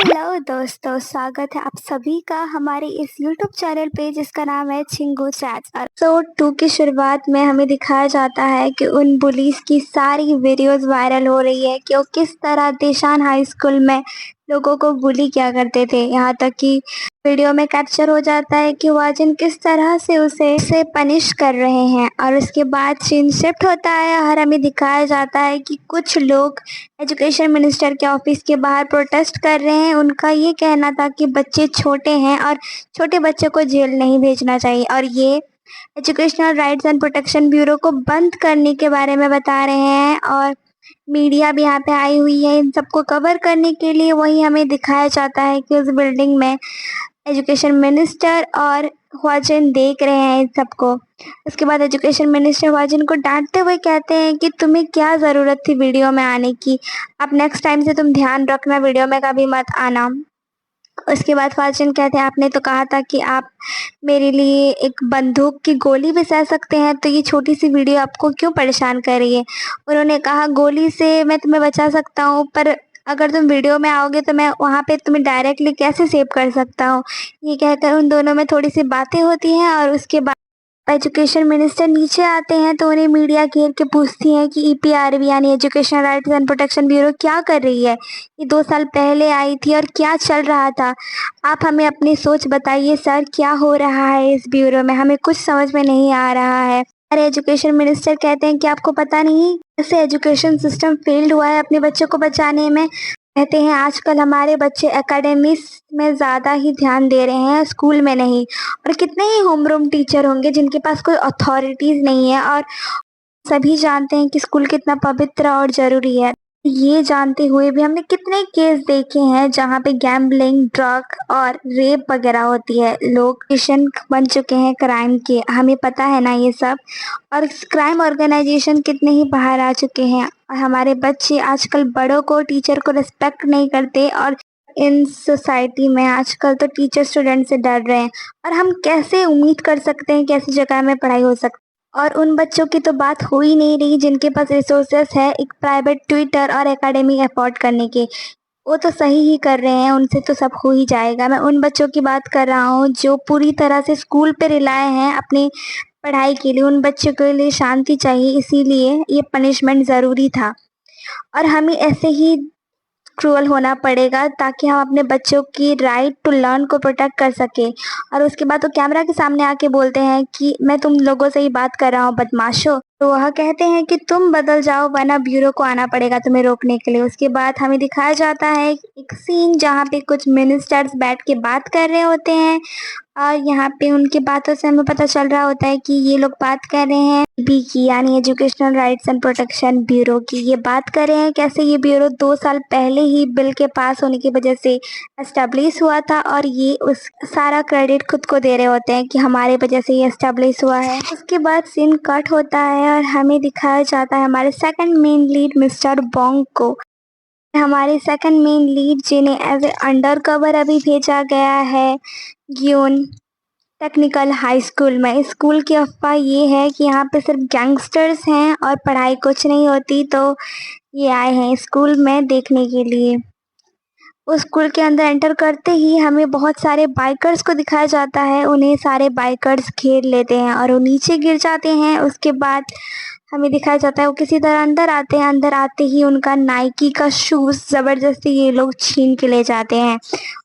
Hello दोस्तों, स्वागत है आप सभी का हमारे इस YouTube चैनल पे जिसका नाम है चिंगू चैट्स। एपिसोड 2 की शुरुआत में हमें दिखाया जाता है कि उन बुलीज की सारी वीडियोस वायरल हो रही है कि वो किस तरह दिशान हाई स्कूल में लोगों को बुली किया करते थे। यहाँ तक कि वीडियो में कैप्चर हो जाता है कि वाजिन किस तरह से उसे पनिश कर रहे हैं। और उसके बाद सीन शिफ्ट होता है और हमें दिखाया जाता है कि कुछ लोग एजुकेशन मिनिस्टर के ऑफिस के बाहर प्रोटेस्ट कर रहे हैं। उनका ये कहना था कि बच्चे छोटे हैं और छोटे बच्चों को जेल नहीं भेजना चाहिए, और ये educational rights and protection bureau को बंद करने के बारे में बता रहे हैं। और मीडिया भी यहाँ पे आई हुई है इन सबको कवर करने के लिए। वही हमें दिखाया जाता है कि उस बिल्डिंग में एजुकेशन मिनिस्टर और ह्वाजिन देख रहे हैं इन सबको। उसके बाद एजुकेशन मिनिस्टर ह्वाजिन को डांटते हुए कहते हैं कि तुम्हें क्या ज़रूरत थी वीडियो में आने की, अब नेक्स्ट टाइम से तुम ध्यान रखना, वीडियो में कभी मत आना। उसके बाद ह्वाजिन कहते हैं आपने तो कहा था कि आप मेरे लिए एक बंदूक की गोली भी सह सकते हैं, तो ये छोटी सी वीडियो आपको क्यों परेशान कर रही है। उन्होंने कहा गोली से मैं तुम्हें बचा सकता हूँ, पर अगर तुम वीडियो में आओगे तो मैं वहाँ पे तुम्हें डायरेक्टली कैसे सेव कर सकता हूँ। ये कहकर उन दोनों में थोड़ी सी बातें होती हैं। और उसके बाद एजुकेशन मिनिस्टर नीचे आते हैं तो उन्हें मीडिया घेर के पूछती हैं कि ईपीआरबी यानी education rights and protection bureau क्या कर रही है। ये 2 साल पहले आई थी और क्या चल रहा था, आप हमें अपनी सोच बताइए सर, क्या हो रहा है इस ब्यूरो में, हमें कुछ समझ में नहीं आ रहा है। अरे एजुकेशन मिनिस्टर कहते हैं कि आपको पता नहीं कैसे एजुकेशन सिस्टम फेल्ड हुआ है अपने बच्चों को बचाने में। कहते हैं आजकल हमारे बच्चे एकेडमिक्स में ज़्यादा ही ध्यान दे रहे हैं, स्कूल में नहीं। और कितने ही होमरूम टीचर होंगे जिनके पास कोई अथॉरिटीज़ नहीं है। और सभी जानते हैं कि स्कूल कितना पवित्र और ज़रूरी है। ये जानते हुए भी हमने कितने केस देखे हैं जहाँ पे गैम्बलिंग, ड्रग और रेप वगैरह होती है। लोग मिशन बन चुके हैं क्राइम के, हमें पता है ना ये सब। और क्राइम ऑर्गेनाइजेशन कितने ही बाहर आ चुके हैं। और हमारे बच्चे आजकल बड़ों को, टीचर को रिस्पेक्ट नहीं करते। और इन सोसाइटी में आजकल तो टीचर स्टूडेंट से डर रहे हैं। और हम कैसे उम्मीद कर सकते हैं कि ऐसी जगह में पढ़ाई हो सकती। और उन बच्चों की तो बात हो ही नहीं रही जिनके पास रिसोर्सेस है एक प्राइवेट ट्विटर और एकेडमी अफोर्ड करने के। वो तो सही ही कर रहे हैं, उनसे तो सब हो ही जाएगा। मैं उन बच्चों की बात कर रहा हूँ जो पूरी तरह से स्कूल पे रिलाय हैं अपनी पढ़ाई के लिए। उन बच्चों के लिए शांति चाहिए, इसीलिए ये पनिशमेंट ज़रूरी था। और हमें ऐसे ही क्रूअल होना पड़ेगा ताकि हम अपने बच्चों की राइट टू लर्न को प्रोटेक्ट कर सके। और उसके बाद वो कैमरा के सामने आके बोलते हैं कि मैं तुम लोगों से ही बात कर रहा हूँ बदमाशों। तो वह कहते हैं कि तुम बदल जाओ वरना ब्यूरो को आना पड़ेगा तुम्हें रोकने के लिए। उसके बाद हमें दिखाया जाता है एक सीन जहाँ पे कुछ मिनिस्टर्स बैठ के बात कर रहे होते हैं। और यहाँ पे उनकी बातों से हमें पता चल रहा होता है कि ये लोग बात कर रहे हैं बी की यानी educational rights and protection bureau की। ये बात कर रहे हैं कैसे ये ब्यूरो 2 साल पहले ही बिल के पास होने की वजह से एस्टेब्लिश हुआ था। और ये उस सारा क्रेडिट खुद को दे रहे होते हैं कि हमारे वजह से ये एस्टेब्लिश हुआ है। उसके बाद सीन कट होता है और हमें दिखाया जाता है हमारे second main lead mister Bong को। हमारे सेकंड मेन लीड जिन्हें एज ए अंडर कवर अभी भेजा गया है ग्यून टेक्निकल हाई स्कूल में। स्कूल की अफवाह ये है कि यहाँ पे सिर्फ गैंगस्टर्स हैं और पढ़ाई कुछ नहीं होती, तो ये आए हैं स्कूल में देखने के लिए। उस स्कूल के अंदर एंटर करते ही हमें बहुत सारे बाइकर्स को दिखाया जाता है। उन्हें सारे बाइकर्स घेर लेते हैं और वो नीचे गिर जाते हैं। उसके बाद हमें दिखाया जाता है वो किसी तरह अंदर आते हैं। अंदर आते ही उनका नाइकी का शूज़ ज़बरदस्ती ये लोग छीन के ले जाते हैं।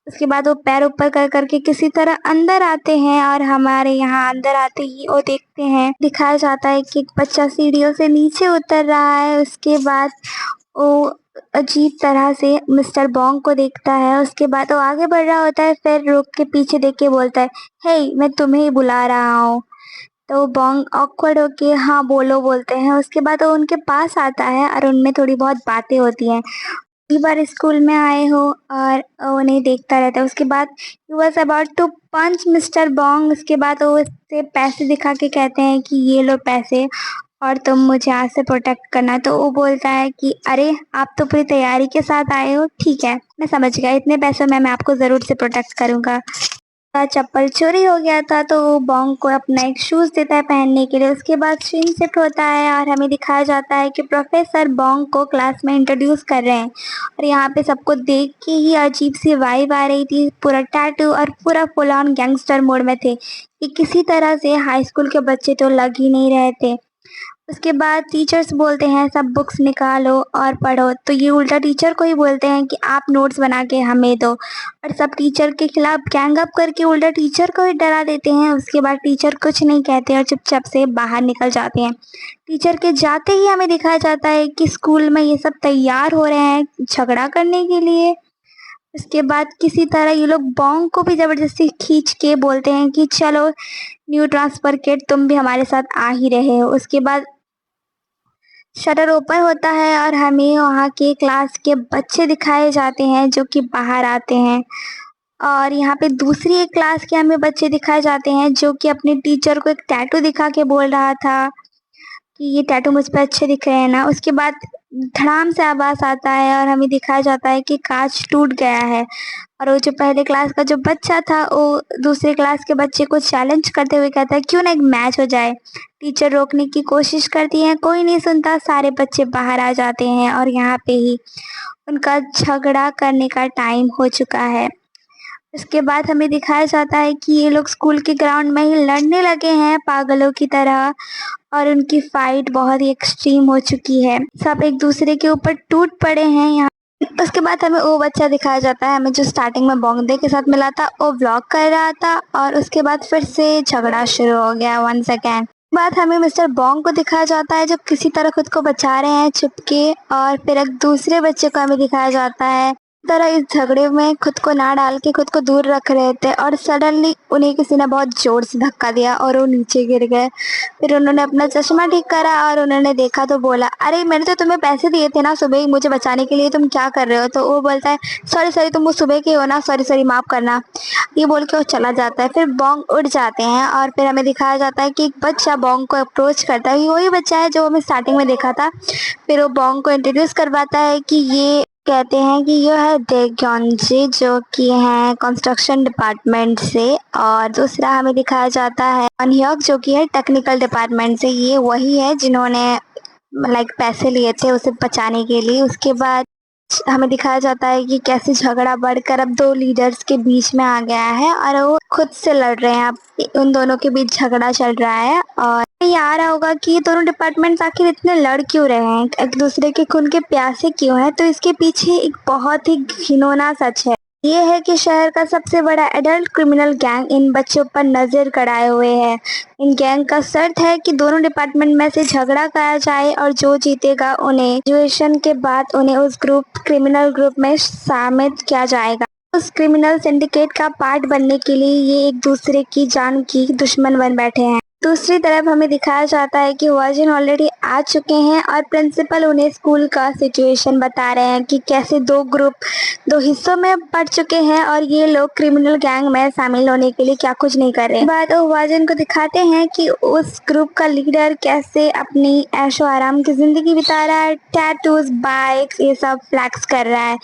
उसके बाद वो पैर ऊपर कर करके किसी तरह अंदर आते हैं। और हमारे यहाँ अंदर आते ही वो देखते हैं, दिखाया जाता है कि एक बच्चा सीढ़ियों से नीचे उतर रहा है। उसके बाद वो अजीब तरह से मिस्टर बॉन्ग को देखता है। उसके बाद वो आगे बढ़ रहा होता है, फिर रुक के पीछे देख के बोलता है हे मैं तुम्हें ही बुला रहा हूँ। तो बॉन्ग ऑकवर्ड होके हाँ बोलो बोलते हैं। उसके बाद वो उनके पास आता है और उनमें थोड़ी बहुत बातें होती हैं। कई बार स्कूल में आए हो और उन्हें देखता रहता है। उसके बाद ही was about to punch mister Bong. उसके बाद वो उससे पैसे दिखा के कहते हैं कि ये लो पैसे और तुम मुझे आज से प्रोटेक्ट करना। तो वो बोलता है कि अरे आप तो पूरी तैयारी के साथ आए हो, ठीक है मैं समझ गया, इतने पैसों में मैं आपको ज़रूर से प्रोटेक्ट करूँगा। का चप्पल चोरी हो गया था तो वो बॉन्ग को अपना एक शूज देता है पहनने के लिए। उसके बाद सीन शिफ्ट होता है और हमें दिखाया जाता है कि प्रोफेसर बॉन्ग को क्लास में इंट्रोड्यूस कर रहे हैं और यहाँ पे सबको देख के ही अजीब सी वाइब आ रही थी। पूरा टैटू और पूरा फुल ऑन गैंगस्टर मोड में थे कि किसी तरह से हाई स्कूल के बच्चे तो लग ही नहीं रहे थे। उसके बाद टीचर्स बोलते हैं सब बुक्स निकालो और पढ़ो, तो ये उल्टा टीचर को ही बोलते हैं कि आप नोट्स बना के हमें दो और सब टीचर के खिलाफ गैंग अप करके उल्टा टीचर को ही डरा देते हैं। उसके बाद टीचर कुछ नहीं कहते और चुपचाप से बाहर निकल जाते हैं। टीचर के जाते ही हमें दिखाया जाता है कि स्कूल में ये सब तैयार हो रहे हैं झगड़ा करने के लिए। उसके बाद किसी तरह ये लोग बॉन्ग को भी ज़बरदस्ती खींच के बोलते हैं कि चलो न्यू ट्रांसफर किड तुम भी हमारे साथ आ ही रहे हो। उसके बाद शटर ओपन होता है और हमें वहाँ के क्लास के बच्चे दिखाए जाते हैं जो कि बाहर आते हैं और यहाँ पे दूसरी एक क्लास के हमें बच्चे दिखाए जाते हैं जो कि अपने टीचर को एक टैटू दिखा के बोल रहा था कि ये टैटू मुझ पे अच्छे दिख रहे हैं ना। उसके बाद धड़ाम से आवाज़ आता है और हमें दिखाया जाता है कि कांच टूट गया है और वो जो पहले क्लास का जो बच्चा था वो दूसरे क्लास के बच्चे को चैलेंज करते हुए कहता है क्यों ना एक मैच हो जाए। टीचर रोकने की कोशिश करती है, कोई नहीं सुनता, सारे बच्चे बाहर आ जाते हैं और यहाँ पे ही उनका झगड़ा करने का टाइम हो चुका है। इसके बाद हमें दिखाया जाता है कि ये लोग स्कूल के ग्राउंड में ही लड़ने लगे हैं पागलों की तरह और उनकी फाइट बहुत ही एक्सट्रीम हो चुकी है। सब एक दूसरे के ऊपर टूट पड़े हैं यहाँ। उसके बाद हमें वो बच्चा दिखाया जाता है हमें जो स्टार्टिंग में बोंगदे के साथ मिला था, वो व्लॉग कर रहा था और उसके बाद फिर से झगड़ा शुरू हो गया वंस अगेन। बाद हमें मिस्टर बॉन्ग को दिखाया जाता है जो किसी तरह खुद को बचा रहे हैं छुपके और फिर एक दूसरे बच्चे को हमें दिखाया जाता है तरह इस झगड़े में खुद को ना डाल के खुद को दूर रख रहे थे और सडनली उन्हें किसी ने बहुत जोर से धक्का दिया और वो नीचे गिर गए। फिर उन्होंने अपना चश्मा ठीक करा और उन्होंने देखा तो बोला अरे मैंने तो तुम्हें पैसे दिए थे ना सुबह ही मुझे बचाने के लिए, तुम क्या कर रहे हो। तो वो बोलता है सॉरी सॉरी तुम वो सुबह के हो ना, सॉरी सॉरी माफ़ करना। ये बोल के वो चला जाता है। फिर बॉन्ग उड़ जाते हैं और फिर हमें दिखाया जाता है कि एक बच्चा बॉन्ग को अप्रोच करता है, वही बच्चा है जो हमें स्टार्टिंग में देखा था। फिर वो बॉन्ग को इंट्रोड्यूस करवाता है कि ये कहते हैं कि ये है डेग्योंजी जो कि हैं कंस्ट्रक्शन डिपार्टमेंट से और दूसरा हमें दिखाया जाता है अनह्योक जो कि है टेक्निकल डिपार्टमेंट से। ये वही है जिन्होंने लाइक पैसे लिए थे उसे बचाने के लिए। उसके बाद हमें दिखाया जाता है कि कैसे झगड़ा बढ़कर अब दो लीडर्स के बीच में आ गया है और वो खुद से लड़ रहे हैं। अब उन दोनों के बीच झगड़ा चल रहा है और ये आ रहा होगा कि ये दोनों डिपार्टमेंट्स आखिर इतने लड़ क्यों रहे हैं, एक दूसरे के खून के प्यासे क्यों हैं। तो इसके पीछे एक बहुत ही घिनौना सच है, ये है कि शहर का सबसे बड़ा एडल्ट क्रिमिनल गैंग इन बच्चों पर नजर गड़ाए हुए है। इन गैंग का शर्त है कि दोनों डिपार्टमेंट में से झगड़ा कराया जाए और जो जीतेगा उन्हें ग्रेजुएशन के बाद उन्हें उस क्रिमिनल ग्रुप में शामिल किया जाएगा। उस क्रिमिनल सिंडिकेट का पार्ट बनने के लिए ये एक दूसरे की जान की दुश्मन बन बैठे हैं। दूसरी तरफ हमें दिखाया जाता है कि वाजिन ऑलरेडी आ चुके हैं और प्रिंसिपल उन्हें स्कूल का सिचुएशन बता रहे हैं कि कैसे दो हिस्सों में बढ़ चुके हैं और ये लोग क्रिमिनल गैंग में शामिल होने के लिए क्या कुछ नहीं कर रहे। बाद वाजिन को दिखाते हैं कि उस ग्रुप का लीडर कैसे अपनी ऐशो आराम की जिंदगी बिता रहा है, टैटूज, बाइक्स ये सब फ्लैक्स कर रहा है।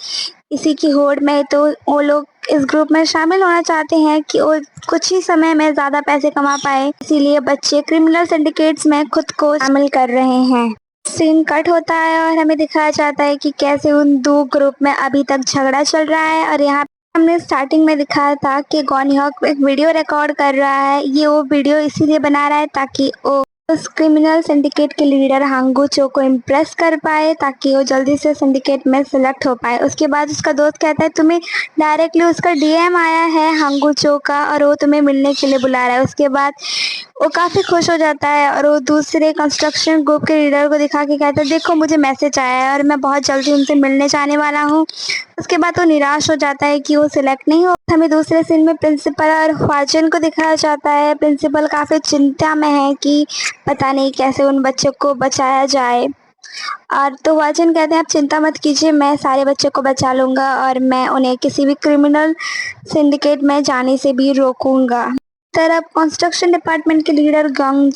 इसी की होड़ में तो वो लोग इस ग्रुप में शामिल होना चाहते हैं कि वो कुछ ही समय में ज़्यादा पैसे कमा पाए, इसीलिए बच्चे क्रिमिनल सिंडिकेट्स में खुद को शामिल कर रहे हैं। सीन कट होता है और हमें दिखाया जाता है कि कैसे उन दो ग्रुप में अभी तक झगड़ा चल रहा है और यहाँ हमने स्टार्टिंग में दिखाया था कि गॉनह्योक एक वीडियो रिकॉर्ड कर रहा है। ये वो वीडियो इसीलिए बना रहा है ताकि वो उस क्रिमिनल सिंडिकेट के लीडर हांगू चो को इम्प्रेस कर पाए ताकि वो जल्दी से सिंडिकेट में सिलेक्ट हो पाए। उसके बाद उसका दोस्त कहता है तुम्हें डायरेक्टली उसका डीएम आया है हांगू चो का और वो तुम्हें मिलने के लिए बुला रहा है। उसके बाद वो काफ़ी खुश हो जाता है और वो दूसरे कंस्ट्रक्शन ग्रुप के लीडर को दिखा के कहता है देखो मुझे मैसेज आया है और मैं बहुत जल्दी उनसे मिलने जाने वाला हूँ। उसके बाद वो निराश हो जाता है कि वो सिलेक्ट नहीं हो। हमें दूसरे सीन में प्रिंसिपल और ख्वाजन को दिखाया जाता है। प्रिंसिपल काफ़ी चिंता में है कि पता नहीं कैसे उन बच्चों को बचाया जाए और तो वाजन कहते हैं आप चिंता मत कीजिए, मैं सारे बच्चों को बचा लूँगा और मैं उन्हें किसी भी क्रिमिनल सिंडिकेट में जाने से भी रोकूंगा। तरफ कंस्ट्रक्शन डिपार्टमेंट के लीडर गंग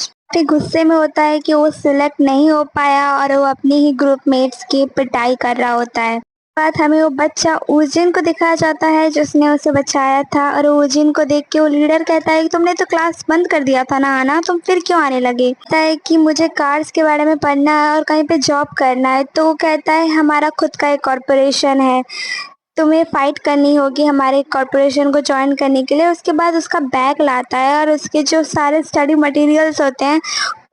गुस्से में होता है कि वो सिलेक्ट नहीं हो पाया और वो अपनी ही ग्रुप मेट्स की पिटाई कर रहा होता है। बाद हमें वो बच्चा ऊजिन को दिखाया जाता है जिसने उसे बचाया था, और ऊजिन को देख के वो लीडर कहता है कि तुमने तो क्लास बंद कर दिया था ना आना, तुम फिर क्यों आने लगे। कहता है कि मुझे कार्स के बारे में पढ़ना है और कहीं पे जॉब करना है। तो वो कहता है हमारा खुद का एक कॉरपोरेशन है, तुम्हें फाइट करनी होगी हमारे कॉरपोरेशन को ज्वाइन करने के लिए। उसके बाद उसका बैग लाता है और उसके जो सारे स्टडी मटेरियल्स होते हैं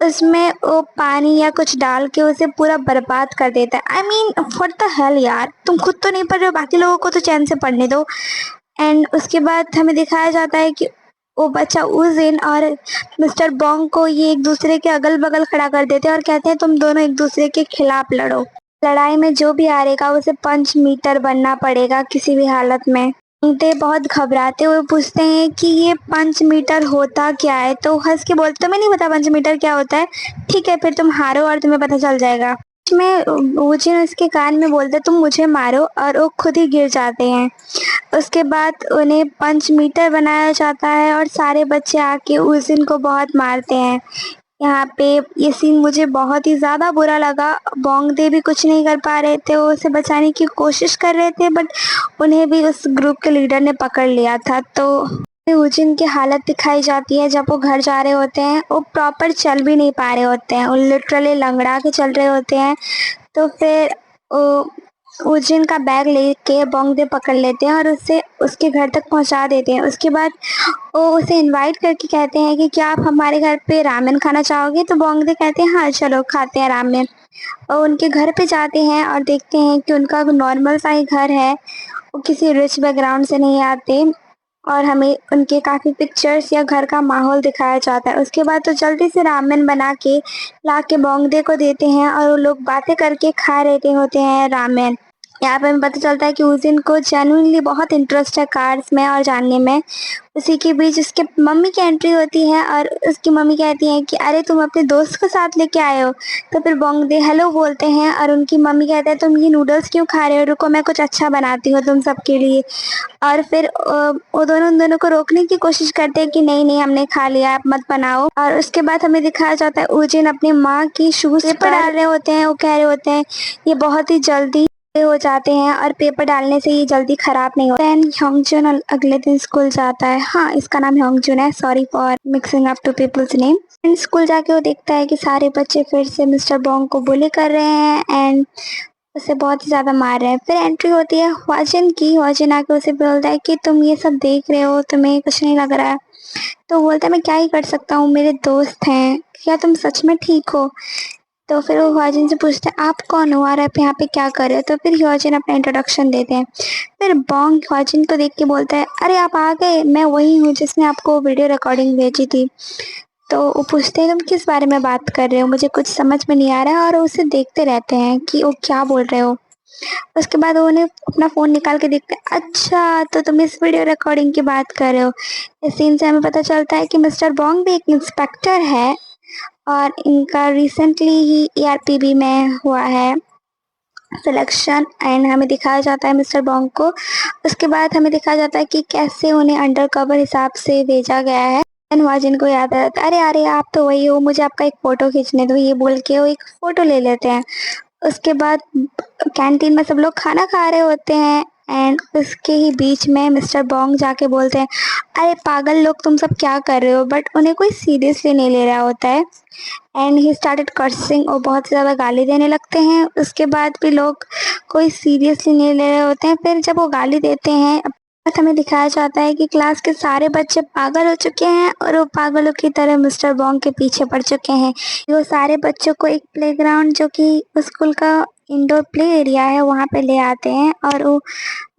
उसमें वो पानी या कुछ डाल के उसे पूरा बर्बाद कर देता है। I mean what the hell यार, तुम खुद तो नहीं पढ़ रहे हो, बाकी लोगों को तो चैन से पढ़ने दो। एंड उसके बाद हमें दिखाया जाता है कि वो बच्चा उजिन और मिस्टर बॉन्ग को ये एक दूसरे के अगल बगल खड़ा कर देते हैं और कहते हैं तुम दोनों एक दूसरे के खिलाफ लड़ो। लड़ाई में जो भी हारेगा उसे पंच मीटर बनना पड़ेगा किसी भी हालत में। ते बहुत घबराते हुए पूछते हैं कि ये पंच मीटर होता क्या है। तो हंस के बोलते तुम्हें नहीं पता पंच मीटर क्या होता है, ठीक है फिर तुम हारो और तुम्हें पता चल जाएगा। में ऊजिन उसके कान में बोलते तुम मुझे मारो, और वो खुद ही गिर जाते हैं। उसके बाद उन्हें पंच मीटर बनाया जाता है और सारे बच्चे आके ऊजिन को बहुत मारते हैं। यहाँ पे ये सीन मुझे बहुत ही ज़्यादा बुरा लगा। बोंग दे भी कुछ नहीं कर पा रहे थे, वो उसे बचाने की कोशिश कर रहे थे, बट उन्हें भी उस ग्रुप के लीडर ने पकड़ लिया था। तो यूजिन की हालत दिखाई जाती है जब वो घर जा रहे होते हैं। वो प्रॉपर चल भी नहीं पा रहे होते हैं, वो लिटरली लंगड़ा के चल रहे होते हैं। तो फिर यूजिन का बैग लेके बोंग दे पकड़ लेते हैं और उससे उसके घर तक पहुंचा देते हैं। उसके बाद वो उसे इनवाइट करके कहते हैं कि क्या आप हमारे घर पे रामेन खाना चाहोगे। तो बोंग दे कहते हैं हाँ चलो खाते हैं रामेन। और उनके घर पे जाते हैं और देखते हैं कि उनका नॉर्मल सा ही घर है, वो किसी रिच बैकग्राउंड से नहीं आते। और हमें उनके काफ़ी पिक्चर्स या घर का माहौल दिखाया जाता है। उसके बाद तो जल्दी से रामेन बना के ला के बोंगदे को देते हैं और वो लोग बातें करके खा रहे होते हैं रामेन। यहाँ पे हमें पता चलता है कि उजिन को जेन्युइनली बहुत इंटरेस्ट है कार्स में और जानने में। उसी के बीच उसके मम्मी की एंट्री होती है और उसकी मम्मी कहती है कि अरे तुम अपने दोस्त को साथ लेके आए हो। तो फिर बोंगदे हेलो बोलते हैं और उनकी मम्मी कहते हैं तुम ये नूडल्स क्यों खा रहे हो, रुको मैं कुछ अच्छा बनाती हूँ तुम सबके लिए। और फिर वो दोनों उन दोनों को रोकने की कोशिश करते हैं कि नहीं नहीं हमने खा लिया, आप मत बनाओ। और उसके बाद हमें दिखाया जाता है उजिन अपनी माँ की शूज पेपर डाल रहे होते हैं। वो कह रहे होते हैं ये बहुत ही जल्दी हो जाते हैं और पेपर डालने से ये जल्दी खराब नहीं होता है। ह्योंगजुन अगले दिन स्कूल जाता है। हाँ इसका नाम ह्योंगजुन है, sorry for mixing up two peoples name. And school जाके वो देखता है कि सारे बच्चे फिर से मिस्टर बोंग को बुली कर रहे हैं एंड उसे बहुत ही ज़्यादा मार रहे हैं। फिर एंट्री होती है ह्वाजिन की। ह्वाजिन आके उसे बोलता है कि तुम ये सब देख रहे हो, तुम्हें कुछ नहीं लग रहा है। तो बोलता है मैं क्या ही कर सकता हूँ, मेरे दोस्त हैं, क्या तुम सच में ठीक हो। तो फिर वो ह्वाजिन से पूछते हैं आप कौन हो और आप यहाँ पे क्या कर रहे हो। तो फिर ह्वाजिन अपना इंट्रोडक्शन देते हैं। फिर बोंग ह्वाजिन को देख के बोलता है अरे आप आ गए, मैं वही हूँ जिसने आपको वीडियो रिकॉर्डिंग भेजी थी। तो वो पूछते हैं तुम किस बारे में बात कर रहे हो, मुझे कुछ समझ में नहीं आ रहा है। और उसे देखते रहते हैं कि वो क्या बोल रहे हो। उसके बाद वो उन्हें अपना फ़ोन निकाल के देखते हैं, अच्छा तो तुम इस वीडियो रिकॉर्डिंग की बात कर रहे हो। इस सीन से हमें पता चलता है कि मिस्टर बोंग भी एक इंस्पेक्टर है और इनका रिसेंटली ही ERPB में हुआ है सिलेक्शन। एंड हमें दिखाया जाता है मिस्टर बोंग को। उसके बाद हमें दिखाया जाता है कि कैसे उन्हें अंडर कवर हिसाब से भेजा गया है। ह्वाजिन को याद आता है अरे अरे आप तो वही हो, मुझे आपका एक फ़ोटो खींचने दो। ये बोल के वो एक फ़ोटो ले लेते हैं। उसके बाद कैंटीन में सब लोग खाना खा रहे होते हैं एंड उसके ही बीच में मिस्टर बोंग जाके बोलते हैं अरे पागल लोग तुम सब क्या कर रहे हो। बट उन्हें कोई सीरियसली नहीं ले रहा होता है एंड ही स्टार्टेड कर्सिंग और बहुत ज़्यादा गाली देने लगते हैं। उसके बाद भी लोग कोई सीरियसली नहीं ले रहे होते हैं। फिर जब वो गाली देते हैं हमें दिखाया जाता है कि क्लास के सारे बच्चे पागल हो चुके हैं और वो पागलों की तरह मिस्टर बोंग के पीछे पड़ चुके हैं। वो सारे बच्चों को एक प्लेग्राउंड जो कि स्कूल का इंडोर प्ले एरिया है वहाँ पे ले आते हैं और वो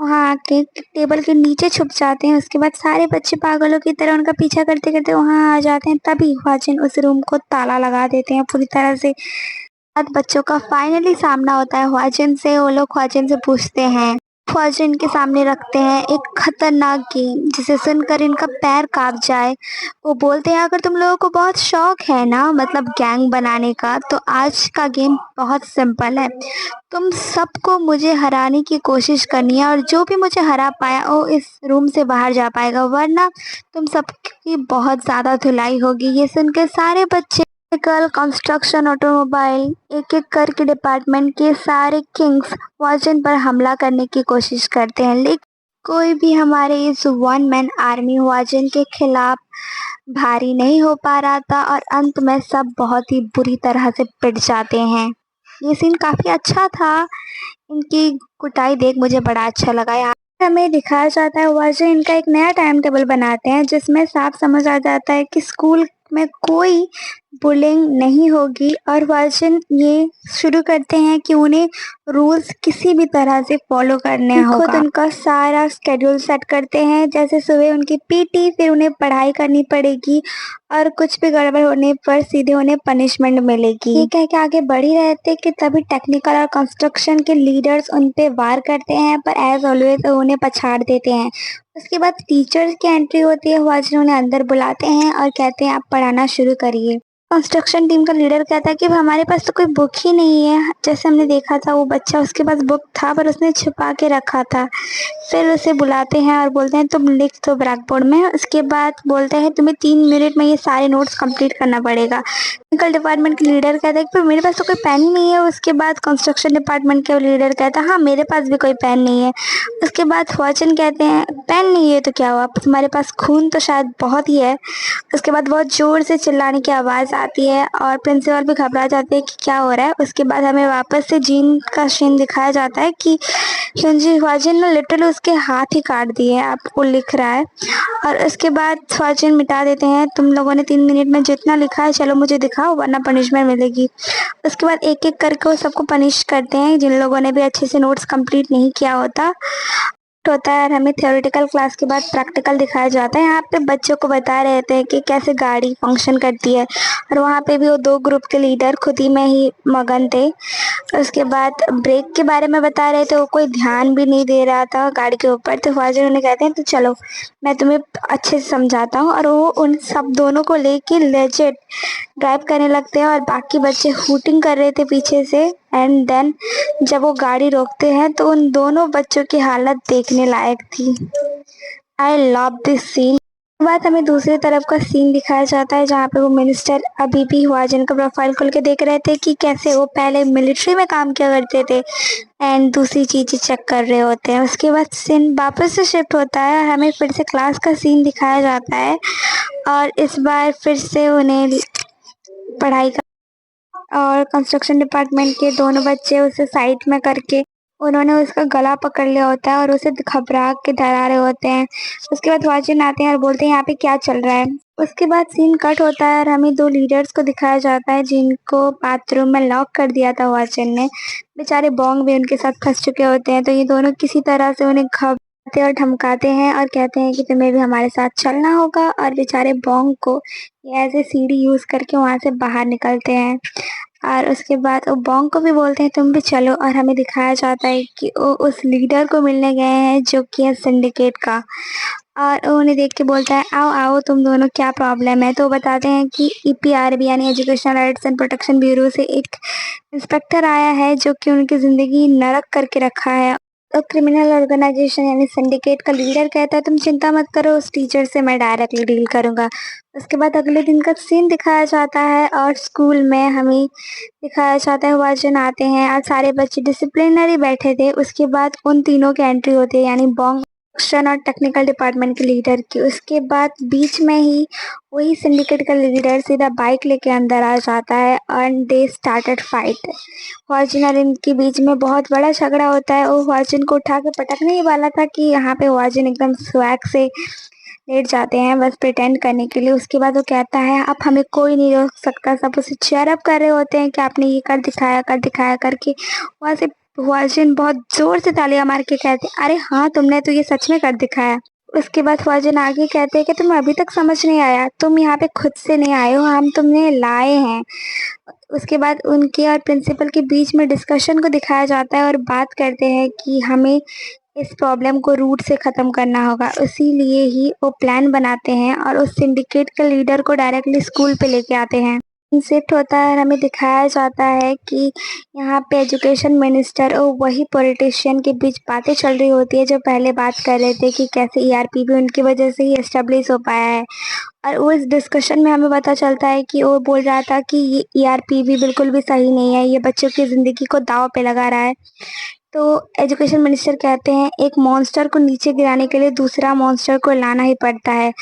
वहाँ आके टेबल के नीचे छुप जाते हैं। उसके बाद सारे बच्चे पागलों की तरह उनका पीछा करते करते वहाँ आ जाते हैं। तभी ह्वाजिन उस रूम को ताला लगा देते हैं पूरी तरह से। बाद बच्चों का फाइनली सामना होता है ह्वाजिन से। वो लोग ह्वाजिन से पूछते हैं, ह्वाजिन के सामने रखते हैं एक खतरनाक गेम जिसे सुनकर इनका पैर कांप जाए। वो बोलते हैं अगर तुम लोगों को बहुत शौक है ना मतलब गैंग बनाने का, तो आज का गेम बहुत सिंपल है। तुम सबको मुझे हराने की कोशिश करनी है और जो भी मुझे हरा पाया वो इस रूम से बाहर जा पाएगा, वरना तुम सबकी बहुत ज़्यादा धुलाई होगी। ये सुनकर सारे बच्चे मेडिकल, कंस्ट्रक्शन, ऑटोमोबाइल, एक-एक करके डिपार्टमेंट के सारे किंग्स वाजन पर हमला करने की कोशिश करते हैं, लेकिन कोई भी हमारे इस वन मैन आर्मी वाजन के खिलाफ भारी नहीं हो पा रहा था और अंत में सब बहुत ही बुरी तरह से पिट जाते हैं। ये सीन काफ़ी अच्छा था। इनकी कुटाई देख मुझे बड़ा अच्छा लगा। यहाँ पे हमें दिखाया जाता है वाजन इनका एक नया टाइम टेबल बनाते हैं, जिसमें साफ समझ आ जाता है कि स्कूल में कोई बुलिंग नहीं होगी और वर्जन ये शुरू करते हैं कि उन्हें रूल्स किसी भी तरह से फॉलो करने होगा। खुद उनका सारा स्केड्यूल सेट करते हैं, जैसे सुबह उनकी पीटी, फिर उन्हें पढ़ाई करनी पड़ेगी और कुछ भी गड़बड़ होने पर सीधे उन्हें पनिशमेंट मिलेगी। ये कह के आगे बढ़ ही रहे थे कि तभी टेक्निकल और कंस्ट्रक्शन के लीडर्स उन पे वार करते हैं, पर एज ऑलवेज उन्हें पछाड़ देते हैं। उसके बाद टीचर्स की एंट्री होती है, वाजन उन्हें अंदर बुलाते हैं और कहते हैं आप पढ़ाना शुरू करिए। कंस्ट्रक्शन टीम का लीडर कहता है कि हमारे पास तो कोई बुक ही नहीं है। जैसे हमने देखा था वो बच्चा, उसके पास बुक था पर उसने छुपा के रखा था। फिर उसे बुलाते हैं और बोलते हैं तुम लिख दो ब्लैक बोर्ड में। उसके बाद बोलते हैं तुम्हें 3 मिनट में ये सारे नोट्स कंप्लीट करना पड़ेगा। टेक्निकल डिपार्टमेंट के लीडर कहता है कि मेरे पास तो कोई पेन ही नहीं है। उसके बाद कंस्ट्रक्शन डिपार्टमेंट के लीडर कहता है हाँ मेरे पास भी कोई पेन नहीं है। उसके बाद फॉर्चून कहते हैं पेन नहीं है तो क्या हुआ, तुम्हारे पास खून तो शायद बहुत ही है। उसके बाद बहुत जोर से चिल्लाने की आवाज़ आती है और प्रिंसिपल भी घबरा जाते हैं कि क्या हो रहा है। उसके बाद हमें वापस से जीन का सीन दिखाया जाता है कि हिंजी ख्वाजिन ने लिटरली उसके हाथ ही काट दिए, आपको लिख रहा है। और उसके बाद ख्वाजिन मिटा देते हैं, तुम लोगों ने 3 मिनट में जितना लिखा है चलो मुझे दिखाओ वरना पनिशमेंट मिलेगी। उसके बाद एक एक करके वो सबको पनिश करते हैं जिन लोगों ने भी अच्छे से नोट्स कंप्लीट नहीं किया होता है। और हमें थ्योरेटिकल क्लास के बाद प्रैक्टिकल दिखाया जाता है। यहाँ पे बच्चों को बता रहे थे कि कैसे गाड़ी फंक्शन करती है और वहाँ पे भी वो 2 ग्रुप के लीडर खुद ही में ही मगन थे। उसके बाद ब्रेक के बारे में बता रहे थे, वो कोई ध्यान भी नहीं दे रहा था गाड़ी के ऊपर। तो ख्वाजा उन्हें कहते हैं तो चलो मैं तुम्हें अच्छे से समझाता हूँ, और वो उन सब दोनों को लेके लेजेट ड्राइव करने लगते हैं और बाकी बच्चे हूटिंग कर रहे थे पीछे से। एंड देन जब वो गाड़ी रोकते हैं तो उन दोनों बच्चों की हालत देखने लायक थी। I love this scene. बात हमें दूसरी तरफ का सीन दिखाया जाता है जहाँ पे वो मिनिस्टर अभी भी हुआजन का प्रोफाइल खोल के देख रहे थे कि कैसे वो पहले मिलिट्री में काम किया करते थे एंड दूसरी चीज़ें चेक कर रहे होते हैं। उसके बाद सीन वापस से शिफ्ट होता है और हमें फिर से क्लास का सीन दिखाया जाता है और इस बार फिर से उन्हें पढ़ाई का और कंस्ट्रक्शन डिपार्टमेंट के दोनों बच्चे उसे साइड में करके उन्होंने उसका गला पकड़ लिया होता है और उसे घबरा के डरा रहे होते हैं। उसके बाद वाजिन आते हैं और बोलते हैं यहाँ पे क्या चल रहा है। उसके बाद सीन कट होता है और हमें 2 लीडर्स को दिखाया जाता है जिनको बाथरूम में लॉक कर दिया था वाजिन ने। बेचारे बोंग भी उनके साथ फंस चुके होते हैं, तो ये दोनों किसी तरह से उन्हें घबराते और धमकाते हैं और कहते हैं कि तुम्हें भी हमारे साथ चलना होगा, और बेचारे बोंग को एज ए सीढ़ी यूज़ करके वहाँ से बाहर निकलते हैं। और उसके बाद वो बोंग को भी बोलते हैं तुम भी चलो, और हमें दिखाया जाता है कि वो उस लीडर को मिलने गए हैं जो कि है सिंडिकेट का, और वो उन्हें देख के बोलता है आओ आओ तुम दोनों क्या प्रॉब्लम है। तो वो बताते हैं कि ईपीआरबी यानी educational rights and protection bureau से एक इंस्पेक्टर आया है जो कि उनकी ज़िंदगी नरक करके रखा है। तो क्रिमिनल ऑर्गेनाइजेशन यानी सिंडिकेट का लीडर कहता है तुम चिंता मत करो, उस टीचर से मैं डायरेक्टली डील करूँगा। उसके बाद अगले दिन का सीन दिखाया जाता है और स्कूल में हमें दिखाया जाता है वाजन आते हैं और सारे बच्चे डिसिप्लिनरी बैठे थे। उसके बाद उन तीनों की एंट्री होती है यानी बोंग कंस्ट्रक्शन और टेक्निकल डिपार्टमेंट के लीडर की। उसके बाद बीच में ही वही सिंडिकेट का लीडर सीधा बाइक लेके अंदर आ जाता है एंड दे स्टार्टेड फाइट। वाजिन और इनके बीच में बहुत बड़ा झगड़ा होता है। वो वाजिन को उठा के पटकने ही वाला था कि यहाँ पे वाजिन एकदम स्वैग से लेट जाते हैं बस प्रिटेंड करने के लिए। उसके बाद वो कहता है अब हमें कोई नहीं रोक सकता, सब उसे चेयर अप कर रहे होते हैं कि आपने ये कर दिखाया करके। वहाँ से वाजिन बहुत जोर से तालियां मार के कहते हैं अरे हाँ तुमने तो ये सच में कर दिखाया। उसके बाद वाजिन आगे कहते हैं कि तुम्हें अभी तक समझ नहीं आया, तुम यहाँ पे खुद से नहीं आए हो, हम तुम्हें लाए हैं। उसके बाद उनके और प्रिंसिपल के बीच में डिस्कशन को दिखाया जाता है और बात करते हैं कि हमें इस प्रॉब्लम को रूट से ख़त्म करना होगा। इसीलिए ही वो प्लान बनाते हैं और उस सिंडिकेट के लीडर को डायरेक्टली स्कूल पे लेके आते हैं। शिफ्ट होता है और हमें दिखाया जाता है कि यहाँ पे एजुकेशन मिनिस्टर और वही पॉलिटिशियन के बीच बातें चल रही होती है जो पहले बात कर रहे थे कि कैसे ईआरपी भी उनकी वजह से ही एस्टेब्लिश हो पाया है। और उस डिस्कशन में हमें पता चलता है कि वो बोल रहा था कि ये ईआरपी भी बिल्कुल भी सही नहीं है, ये बच्चों की ज़िंदगी को दांव पे लगा रहा है। तो एजुकेशन मिनिस्टर कहते हैं एक मॉन्स्टर को नीचे गिराने के लिए दूसरा मॉन्स्टर को लाना ही पड़ता है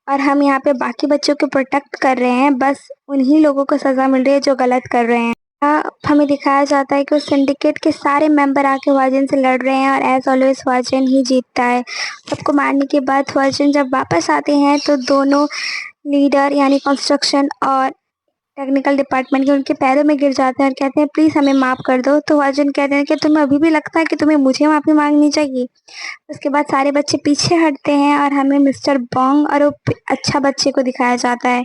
और हम यहाँ पे बाकी बच्चों को प्रोटेक्ट कर रहे हैं, बस उन्हीं लोगों को सज़ा मिल रही है जो गलत कर रहे हैं। हमें दिखाया जाता है कि उस सिंडिकेट के सारे मेंबर आके ह्वाजन से लड़ रहे हैं और एज ऑलवेज ह्वाजन ही जीतता है। सबको मारने के बाद ह्वाजन जब वापस आते हैं तो दोनों लीडर यानी कंस्ट्रक्शन और टेक्निकल डिपार्टमेंट के उनके पैरों में गिर जाते हैं और कहते हैं प्लीज़ हमें माफ़ कर दो। तो अर्जुन कहते हैं कि तुम्हें अभी भी लगता है कि तुम्हें मुझे माफ़ी मांगनी चाहिए। उसके बाद सारे बच्चे पीछे हटते हैं और हमें मिस्टर बॉन्ग और वो अच्छा बच्चे को दिखाया जाता है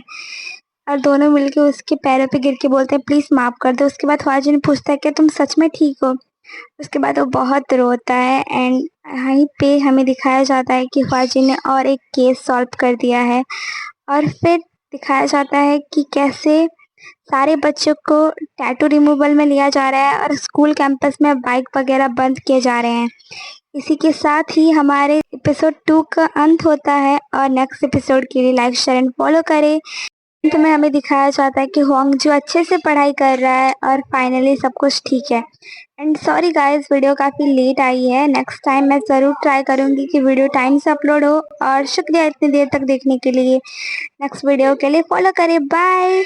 और दोनों मिलके उसके पैरों पे गिर के बोलते हैं प्लीज़ माफ़ कर दो। उसके बाद ख्वाजन पूछता है कि तुम सच में ठीक हो। उसके बाद वो बहुत रोता है एंड वहीं पे हमें दिखाया जाता है कि ख्वाजन ने और एक केस सॉल्व कर दिया है और फिर दिखाया जाता है कि कैसे सारे बच्चों को टैटू रिमूवल में लिया जा रहा है और स्कूल कैंपस में बाइक वगैरह बंद किए जा रहे हैं। इसी के साथ ही हमारे एपिसोड 2 का अंत होता है और नेक्स्ट एपिसोड के लिए लाइक शेयर एंड फॉलो करें। अंत में हमें दिखाया जाता है कि होंग जो अच्छे से पढ़ाई कर रहा है और फाइनली सब कुछ ठीक है। एंड सॉरी गाइस, वीडियो काफ़ी लेट आई है। नेक्स्ट टाइम मैं ज़रूर ट्राई करूँगी कि वीडियो टाइम से अपलोड हो। और शुक्रिया इतनी देर तक देखने के लिए। नेक्स्ट वीडियो के लिए फॉलो करें। बाय।